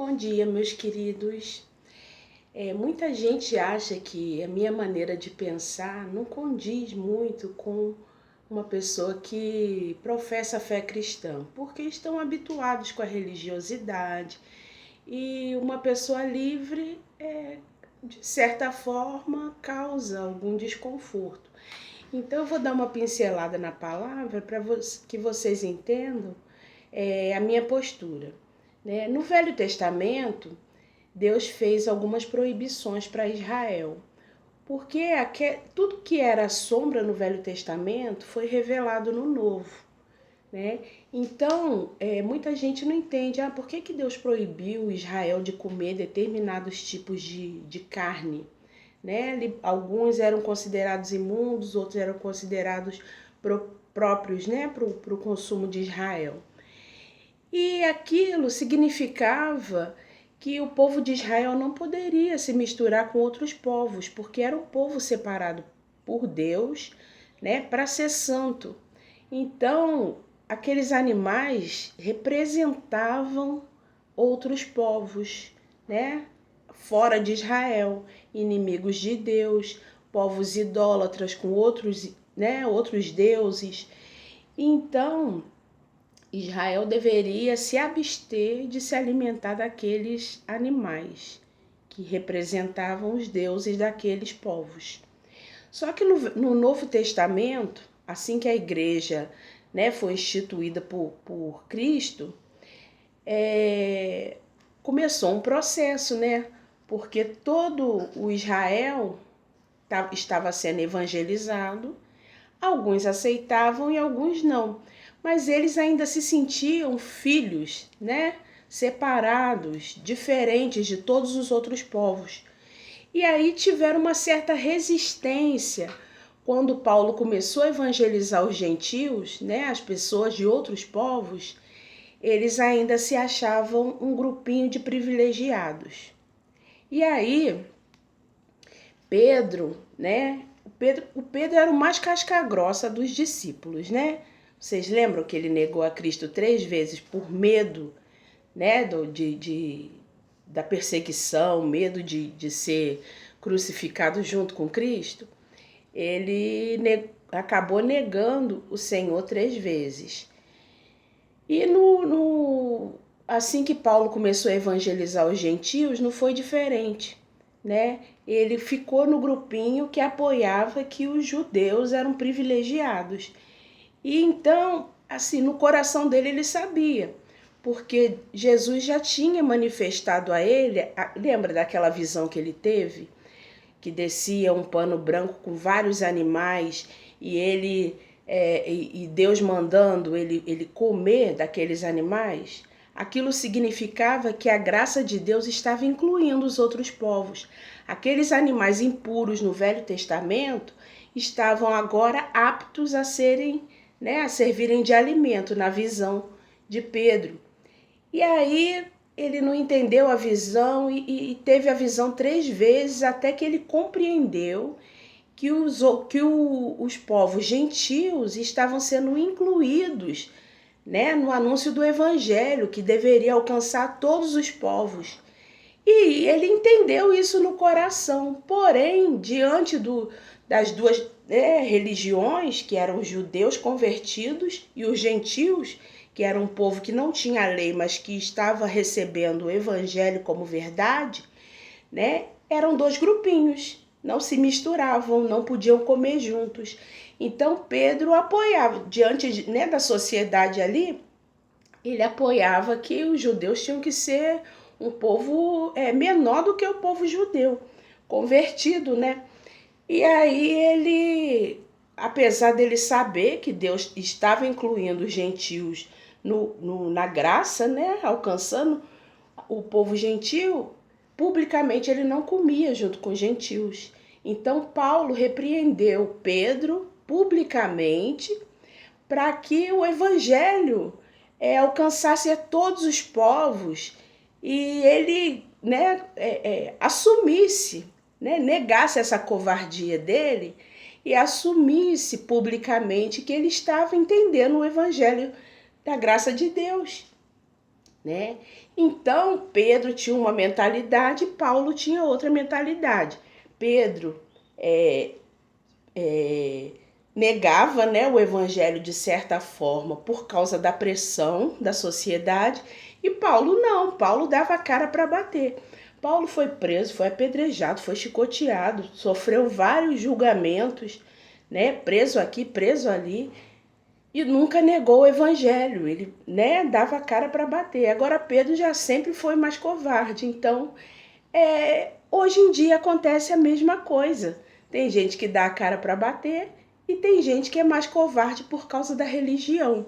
Bom dia, meus queridos. Muita gente acha que a minha maneira de pensar não condiz muito com uma pessoa que professa a fé cristã, porque estão habituados com a religiosidade e uma pessoa livre, de certa forma, causa algum desconforto. Então, eu vou dar uma pincelada na palavra para que vocês entendam a minha postura. Né? No Velho Testamento, Deus fez algumas proibições para Israel, porque tudo que era sombra no Velho Testamento foi revelado no Novo. Né? Então, muita gente não entende por que Deus proibiu Israel de comer determinados tipos de carne. Né? Alguns eram considerados imundos, outros eram considerados próprios, né, para o consumo de Israel. E aquilo significava que o povo de Israel não poderia se misturar com outros povos, porque era um povo separado por Deus, né, para ser santo. Então, aqueles animais representavam outros povos, né, fora de Israel, inimigos de Deus, povos idólatras com outros, né, outros deuses. Então, Israel deveria se abster de se alimentar daqueles animais que representavam os deuses daqueles povos. Só que no Novo Testamento, assim que a igreja, né, foi instituída por Cristo, começou um processo, né? Porque todo o Israel estava sendo evangelizado, alguns aceitavam e alguns não. Mas eles ainda se sentiam filhos, né? Separados, diferentes de todos os outros povos. E aí tiveram uma certa resistência quando Paulo começou a evangelizar os gentios, né? As pessoas de outros povos, eles ainda se achavam um grupinho de privilegiados. E aí, Pedro, né? O Pedro era o mais casca-grossa dos discípulos, né? Vocês lembram que ele negou a Cristo 3 vezes por medo, né, da perseguição, medo de ser crucificado junto com Cristo? Ele acabou negando o Senhor 3 vezes. E assim que Paulo começou a evangelizar os gentios, não foi diferente, né? Ele ficou no grupinho que apoiava que os judeus eram privilegiados. E então, assim, no coração dele ele sabia, porque Jesus já tinha manifestado a ele, lembra daquela visão que ele teve? Que descia um pano branco com vários animais e e Deus mandando ele comer daqueles animais? Aquilo significava que a graça de Deus estava incluindo os outros povos. Aqueles animais impuros no Velho Testamento estavam agora aptos a serem, né, a servirem de alimento na visão de Pedro. E aí ele não entendeu a visão e teve a visão 3 vezes até que ele compreendeu que os povos gentios estavam sendo incluídos, né, no anúncio do evangelho, que deveria alcançar todos os povos. E ele entendeu isso no coração. Porém, diante das duas religiões, que eram os judeus convertidos e os gentios, que era um povo que não tinha lei, mas que estava recebendo o evangelho como verdade, né? Eram 2 grupinhos, não se misturavam, não podiam comer juntos. Então Pedro apoiava, diante né, da sociedade ali, ele apoiava que os judeus tinham que ser um povo menor do que o povo judeu, convertido, né? E aí ele, apesar dele saber que Deus estava incluindo os gentios na graça, né, alcançando o povo gentio, publicamente ele não comia junto com os gentios. Então Paulo repreendeu Pedro publicamente para que o evangelho alcançasse a todos os povos e ele, né, assumisse, né, negasse essa covardia dele e assumisse publicamente que ele estava entendendo o evangelho da graça de Deus. né? Então, Pedro tinha uma mentalidade, Paulo tinha outra mentalidade. Pedro negava, né, o evangelho de certa forma por causa da pressão da sociedade, e Paulo não, Paulo dava a cara para bater. Paulo foi preso, foi apedrejado, foi chicoteado, sofreu vários julgamentos, né, preso aqui, preso ali, e nunca negou o evangelho. Ele, né, dava a cara para bater. Agora Pedro já sempre foi mais covarde. Então, hoje em dia acontece a mesma coisa. Tem gente que dá a cara para bater e tem gente que é mais covarde por causa da religião.